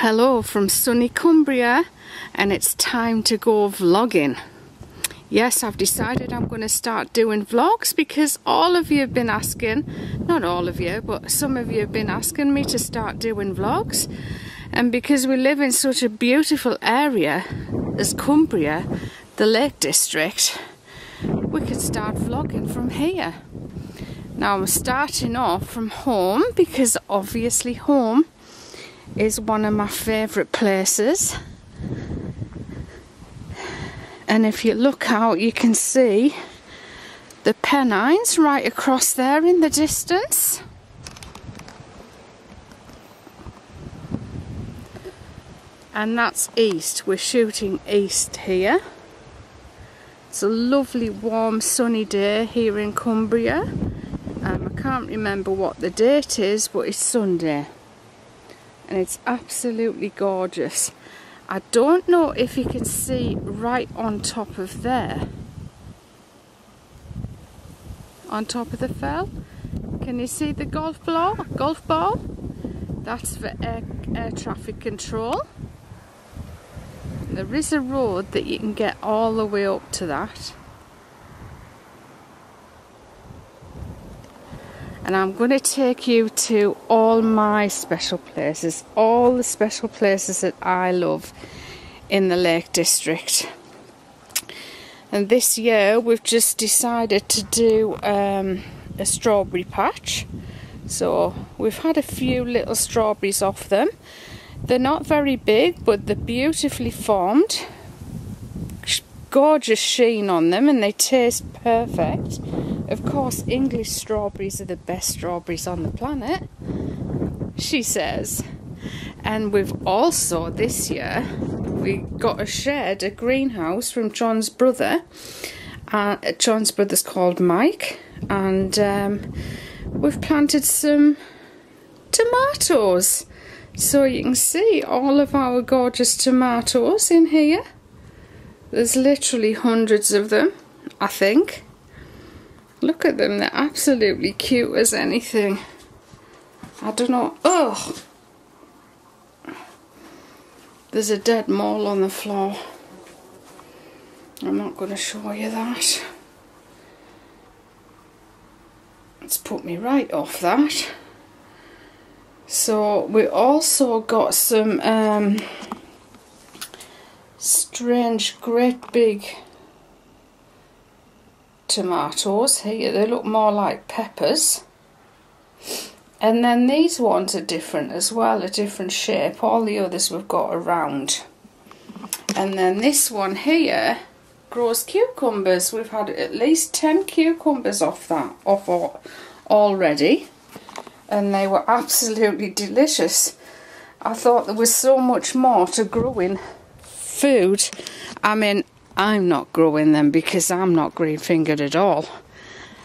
Hello from sunny Cumbria, and it's time to go vlogging. Yes, I've decided I'm going to start doing vlogs because all of you have been asking, not all of you, but some of you have been asking me to start doing vlogs. And because we live in such a beautiful area as Cumbria, the Lake District, we could start vlogging from here. Now I'm starting off from home because obviously home is one of my favourite places, and if you look out you can see the Pennines right across there in the distance. And that's east. We're shooting east here. It's a lovely warm sunny day here in Cumbria. I can't remember what the date is, but it's Sunday. And it's absolutely gorgeous. I don't know if you can see right on top of there, on top of the fell. Can you see the golf ball? That's for air traffic control. There is a road that you can get all the way up to that. And I'm going to take you to all my special places, all the special places that I love in the Lake District. And this year we've just decided to do a strawberry patch. So we've had a few little strawberries off them. They're not very big, but they're beautifully formed. Gorgeous sheen on them, and they taste perfect. Of course, English strawberries are the best strawberries on the planet, she says. And we've also, this year, we got a greenhouse from John's brother. John's brother's called Mike, and we've planted some tomatoes. So you can see all of our gorgeous tomatoes in here. There's literally hundreds of them, I think. Look at them, they're absolutely cute as anything. I don't know. Oh! There's a dead mole on the floor. I'm not going to show you that. It's put me right off that. So we also got some strange, great big tomatoes here. They look more like peppers. And then these ones are different as well, a different shape. All the others we've got are round. And then this one here grows cucumbers. We've had at least 10 cucumbers off already, and they were absolutely delicious. I thought there was so much more to growing food. I mean, I'm not growing them because I'm not green-fingered at all.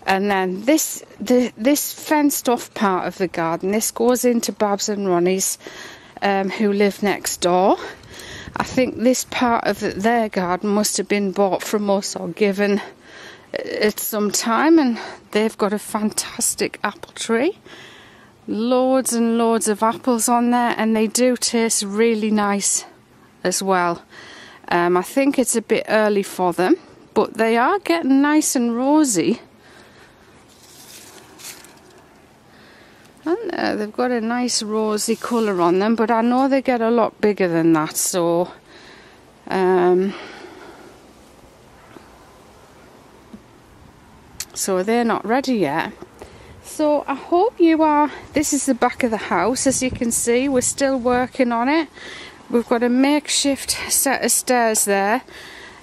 And then this fenced off part of the garden, this goes into Babs and Ronnie's, who live next door. I think this part of their garden must have been bought from us or given at some time, and they've got a fantastic apple tree. Loads and loads of apples on there, and they do taste really nice as well. I think it's a bit early for them, but they are getting nice and rosy. And they've got a nice rosy colour on them, but I know they get a lot bigger than that, so so they're not ready yet. So I hope you are. This is the back of the house, as you can see. We're still working on it. We've got a makeshift set of stairs there.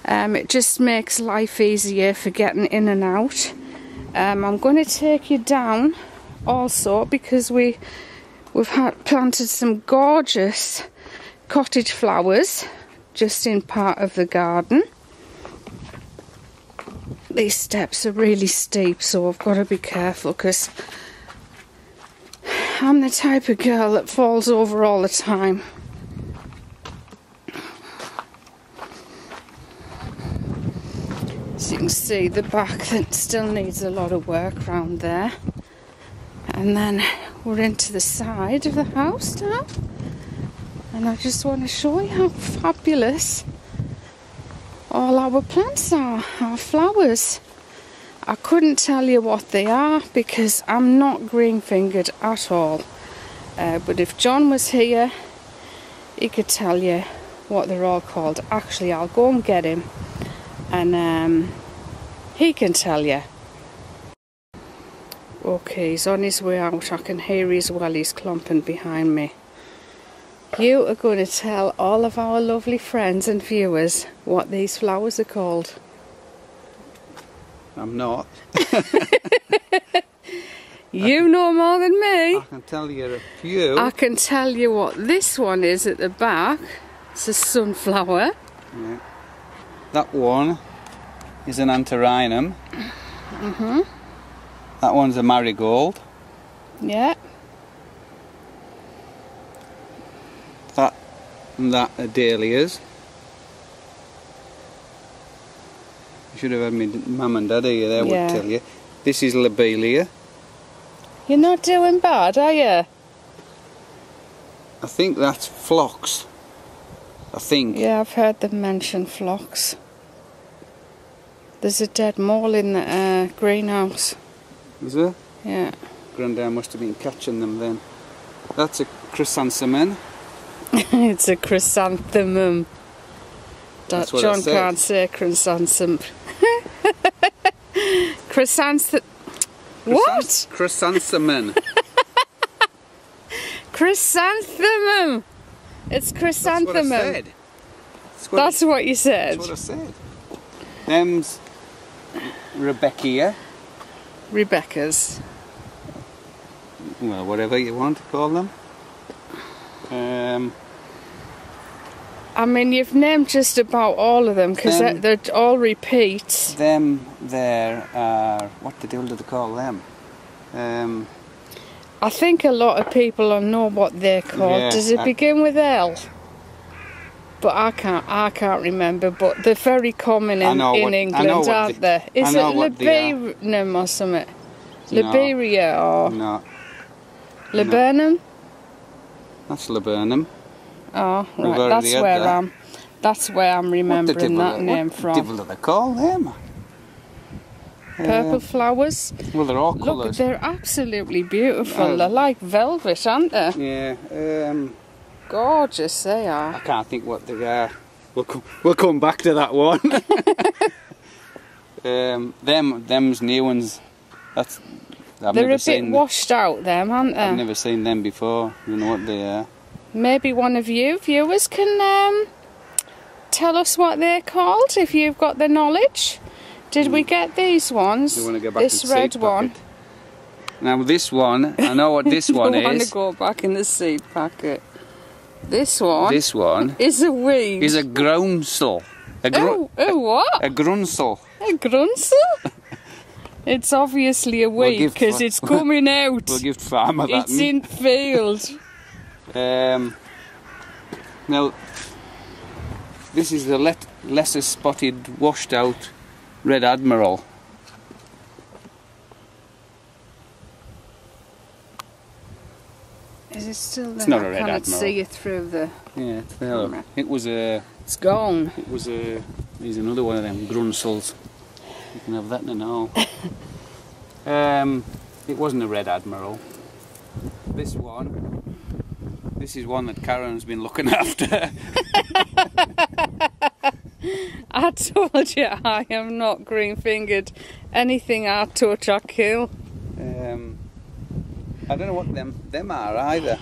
It just makes life easier for getting in and out. I'm going to take you down also because we've planted some gorgeous cottage flowers just in part of the garden. These steps are really steep, so I've got to be careful because I'm the type of girl that falls over all the time. As you can see, the back that still needs a lot of work around there. And then we're into the side of the house now. And I just want to show you how fabulous all our plants are, our flowers. I couldn't tell you what they are because I'm not green-fingered at all. But if John was here, he could tell you what they're all called. Actually, I'll go and get him and he can tell you. Okay, he's on his way out. I can hear his wellies clomping behind me. You are going to tell all of our lovely friends and viewers what these flowers are called. I'm not. You know more than me. I can tell you a few. I can tell you what this one is at the back. It's a sunflower. Yeah. That one is an antirrhinum. That one's a marigold. Yeah. That and that are dahlias. You should have had me mum and dad here, they would tell you. This is lobelia. You're not doing bad, are you? I think that's phlox. I think. Yeah, I've heard them mention phlox. There's a dead mole in the greenhouse. Is there? Yeah. Grandad must have been catching them then. That's a chrysanthemum. It's a chrysanthemum. That's what John I said. can't say chrysanthemum. Chrysanthemum. What? Chrysanthemum. Chrysanthemum. It's chrysanthemum. That's what I said. That's what you said. That's what I said. Them's Rebecca. Rebecca's. Well, whatever you want to call them. I mean, you've named just about all of them because they're all repeats. Them there are, what the devil do they call them? I think a lot of people will know what they're called. Yeah, Does it begin with L? But I can't remember. But they're very common in England, aren't they? Is it laburnum or something? No. Liberia or No. laburnum? No. That's laburnum. Oh, right. That's where I'm remembering that name from. What the devil do they call them? Purple flowers. Well, they're all coloured. Look, they're absolutely beautiful. They're like velvet, aren't they? Yeah. Gorgeous they are. I can't think what they are. We'll come back to that one. Them's new ones. They're a bit washed out, them, aren't they? I've never seen them before. I don't know what they are. Maybe one of you viewers can tell us what they're called if you've got the knowledge. Did we get these ones? You want to go back this in the red seed one. packet? Now this one, I know what this one is. I want to go back in the seed packet. This one. This one is a weed. Is a groundsel. What? A grunsel. A grunsel? It's obviously a weed because it's coming out. We'll give farmer that. It's in field. Now, this is the lesser spotted, washed out Red Admiral. Is it still there? It's not a Red I can't Admiral. see it through the... Yeah, it's there. It was a... It's gone. It was a... Here's another one of them grunsels. You can have that in all. It wasn't a Red Admiral. This is one that Karen's been looking after. I told you I am not green-fingered. Anything I touch, I kill. I don't know what them are either.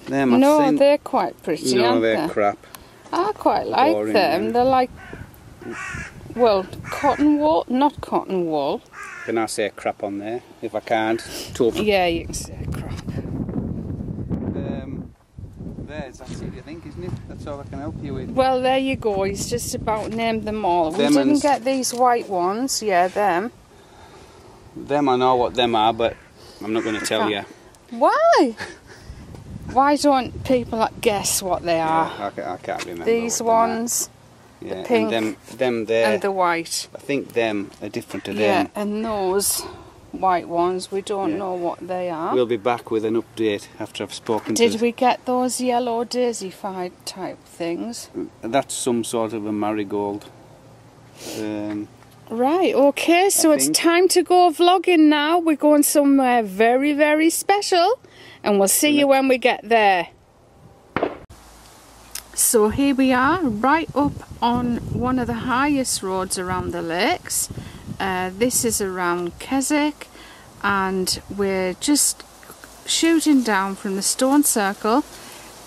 No, they're quite pretty, aren't they? No, they're crap. I quite like Boring, them. yeah. They're like, well, cotton wool, not cotton wool. Can I say crap on there? If I can't, tough. Yeah, you can say crap. That's it, I think, isn't it? That's all I can help you with. Well, there you go. He's just about named them all. We didn't get these white ones. Yeah, them. Them, I know what them are, but I'm not going to tell you. Why? Why don't people guess what they are? I can't remember. These ones, yeah, the pink, and them there, and the white. I think them are different to them. Yeah, and those. white ones. We don't know what they are. We'll be back with an update after I've spoken to... Did we get those yellow daisy-fied type things? That's some sort of a marigold. Right, okay, so it's time to go vlogging now. We're going somewhere very, very special, and we'll see you when we get there. So here we are, right up on one of the highest roads around the lakes. This is around Keswick, and we're just shooting down from the Stone Circle.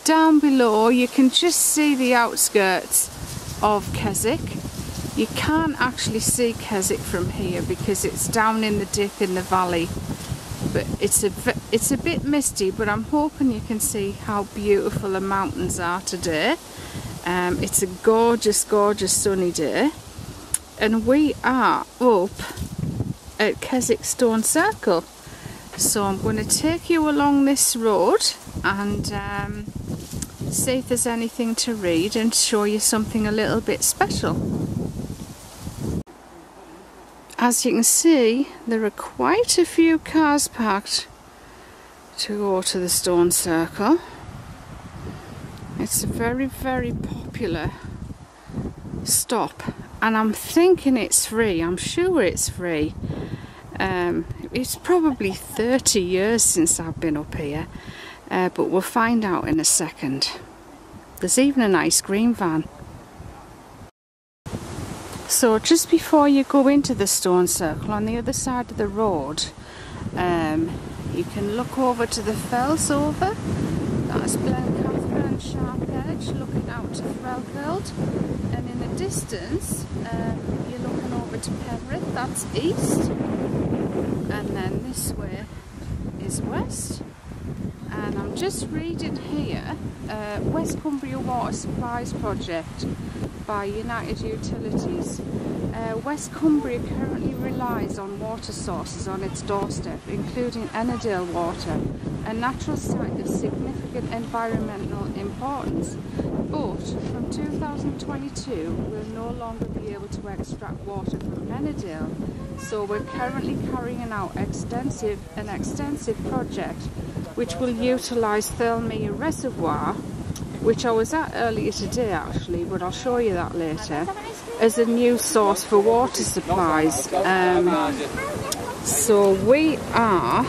Down below you can just see the outskirts of Keswick. You can't actually see Keswick from here because it's down in the dip in the valley, but it's a bit misty, but I'm hoping you can see how beautiful the mountains are today. It's a gorgeous, gorgeous sunny day, and we are up at Castlerigg Stone Circle. So I'm going to take you along this road and see if there's anything to read and show you something a little bit special. As you can see, there are quite a few cars parked to go to the Stone Circle. It's a very, very popular stop, and I'm thinking it's free. I'm sure it's free. It's probably 30 years since I've been up here, but we'll find out in a second. There's even an ice cream van. So just before you go into the Stone Circle, on the other side of the road, you can look over to the fells over. That's Glencather and Sharp Edge, looking out to Threlkeld. And in the distance, you're looking over to Penrith, that's east. And then this way is west. And I'm just reading here, West Cumbria Water Supplies Project by United Utilities. West Cumbria currently relies on water sources on its doorstep, including Ennerdale Water, a natural site of significant environmental importance. But from 2022, we'll no longer be able to extract water from Ennerdale. So we're currently carrying out an extensive project which will utilise Thirlmere Reservoir, which I was at earlier today actually, but I'll show you that later, as a new source for water supplies. So we are,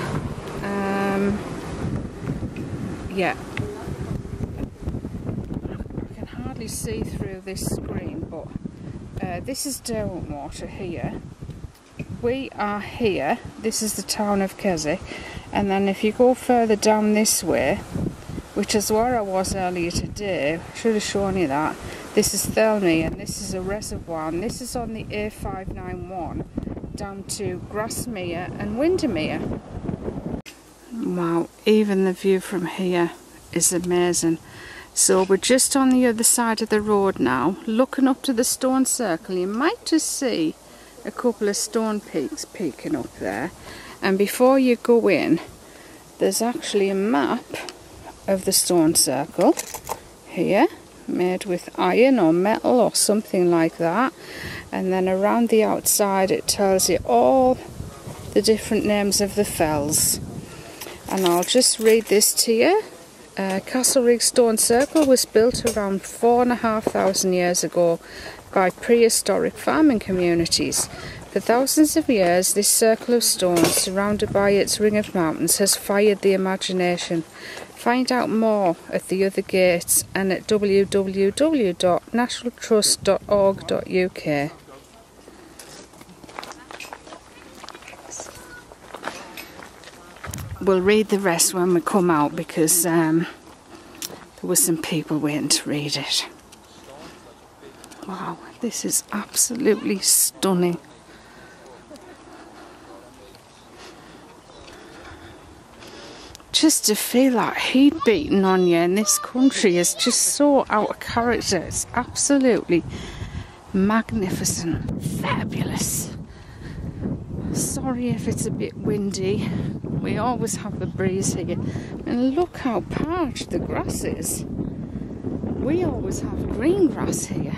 yeah, I can hardly see through this screen, but this is Derwentwater here. We are here, this is the town of Keswick, and then if you go further down this way, which is where I was earlier today, I should have shown you that. This is Thirlmere, and this is a reservoir, and this is on the A591 down to Grasmere and Windermere. Wow, even the view from here is amazing. So we're just on the other side of the road now, looking up to the Stone Circle. You might just see a couple of stone peaks peeking up there. And before you go in, there's actually a map of the Stone Circle here, made with iron or metal or something like that, and then around the outside it tells you all the different names of the fells. And I'll just read this to you. Castlerigg Stone Circle was built around 4,500 years ago by prehistoric farming communities. For thousands of years, this circle of stones, surrounded by its ring of mountains, has fired the imagination. Find out more at the other gates and at www.nationaltrust.org.uk. We'll read the rest when we come out, because there were some people waiting to read it. Wow, this is absolutely stunning. Just to feel that heat beating on you in this country is just so out of character. It's absolutely magnificent, fabulous. Sorry if it's a bit windy. We always have the breeze here. And look how parched the grass is. We always have green grass here.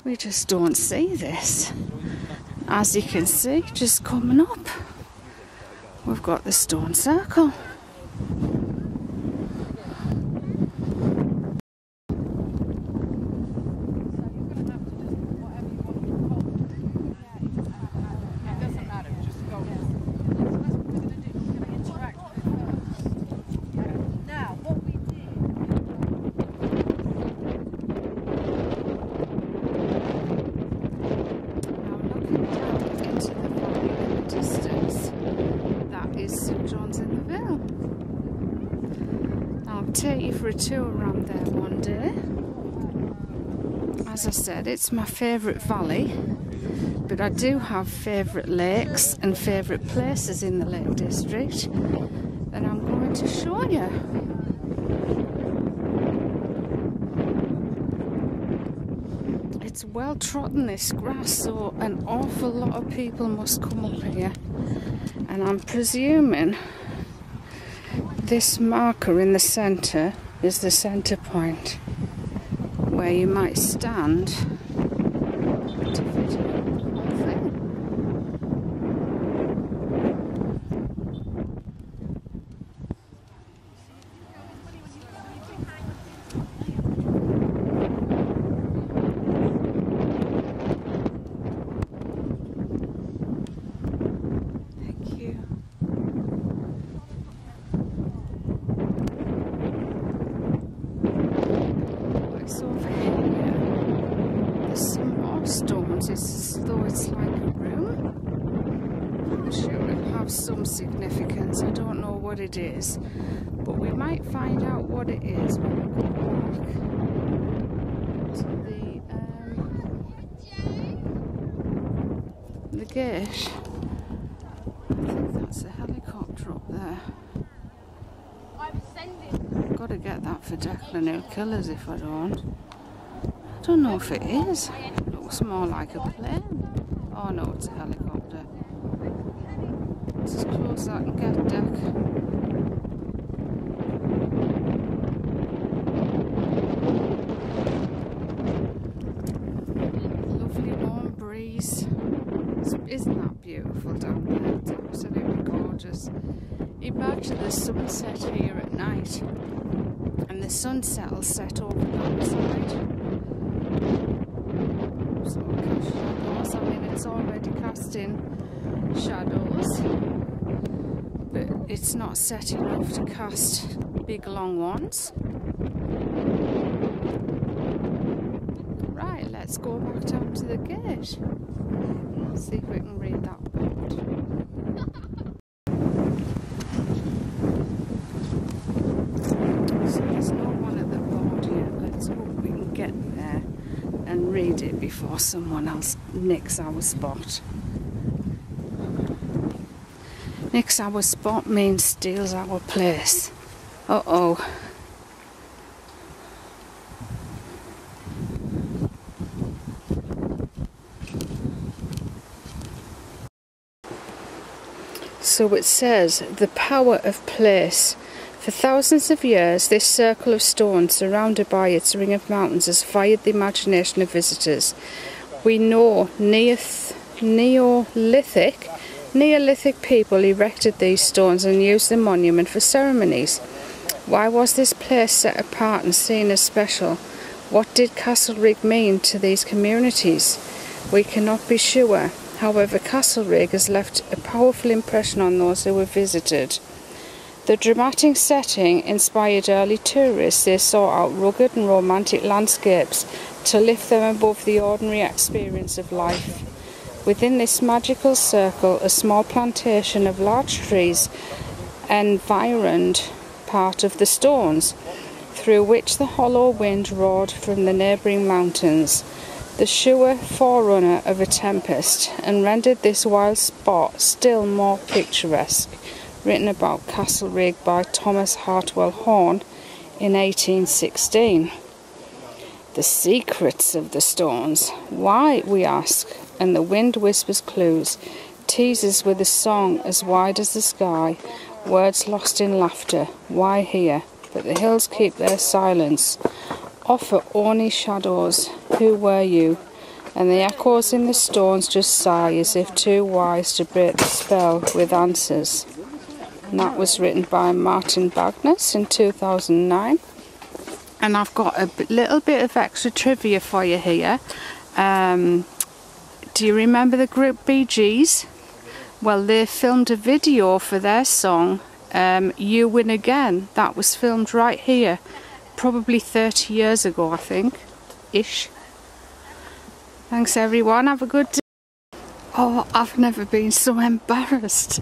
We just don't see this. As you can see, just coming up, we've got the Stone Circle. Take you for a tour around there one day. As I said, it's my favourite valley, but I do have favourite lakes and favourite places in the Lake District that I'm going to show you. It's well trodden, this grass, so an awful lot of people must come up here, and I'm presuming this marker in the centre is the centre point where you might stand to video the whole thing. Thank you. Stones, it's as though it's like a room. I'm sure it'll have some significance. I don't know what it is, but we might find out what it is when we go back to the gate. I think that's a helicopter up there. I've got to get that for Declan, he'll kill us if I don't. I don't know if it is. It looks more like a plane. Oh no, it's a helicopter. It's as close as I can get, Deck. Lovely warm breeze. Isn't that beautiful down there? It's absolutely gorgeous. Imagine the sunset here at night, and the sunset will set over that side. I mean, it's already casting shadows, but it's not set enough to cast big long ones. Right, let's go back down to the gate. See if we can read that board. So there's no one at the board yet. Let's hope we can get there and read it before someone else nicks our spot. Nicks our spot means steals our place. Uh-oh. So it says, the power of place. For thousands of years, this circle of stone surrounded by its ring of mountains has fired the imagination of visitors. We know Neolithic people erected these stones and used the monument for ceremonies. Why was this place set apart and seen as special? What did Castlerigg mean to these communities? We cannot be sure. However, Castlerigg has left a powerful impression on those who have visited. The dramatic setting inspired early tourists. They sought out rugged and romantic landscapes to lift them above the ordinary experience of life. Within this magical circle, a small plantation of large trees environed part of the stones, through which the hollow wind roared from the neighbouring mountains, the sure forerunner of a tempest, and rendered this wild spot still more picturesque. Written about Castlerigg by Thomas Hartwell Horne in 1816. The secrets of the stones. Why, we ask, and the wind whispers clues, teases with a song as wide as the sky, words lost in laughter. Why here? But the hills keep their silence, offer orny shadows. Who were you? And the echoes in the stones just sigh, as if too wise to break the spell with answers. and that was written by Martin Bagnus in 2009. And I've got a little bit of extra trivia for you here. Do you remember the group Bee Gees? Well, they filmed a video for their song, You Win Again. That was filmed right here, probably 30 years ago, I think, ish. Thanks everyone, have a good day. Oh, I've never been so embarrassed.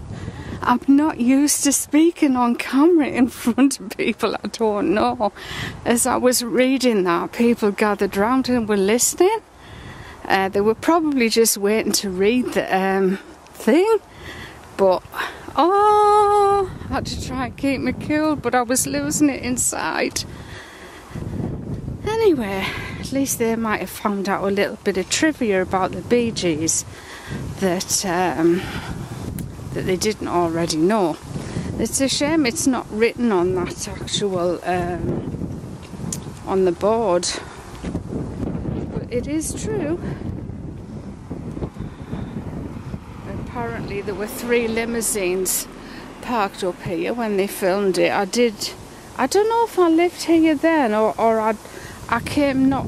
I'm not used to speaking on camera in front of people I don't know. As I was reading that, people gathered round and were listening. They were probably just waiting to read the thing. But, oh, I had to try and keep me cool, but I was losing it inside. Anyway, at least they might have found out a little bit of trivia about the Bee Gees that they didn't already know. It's a shame it's not written on that actual on the board, but it is true. Apparently there were 3 limousines parked up here when they filmed it. I don't know if I lived here then or I came not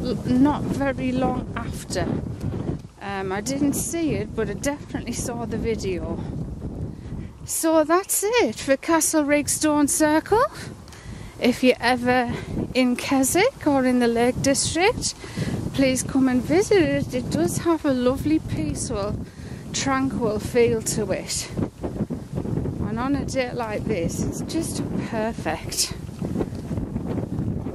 very long after. I didn't see it, but I definitely saw the video. So that's it for Castlerigg Stone Circle. If you're ever in Keswick or in the Lake District, please come and visit it. It does have a lovely, peaceful, tranquil feel to it. And on a day like this, it's just perfect.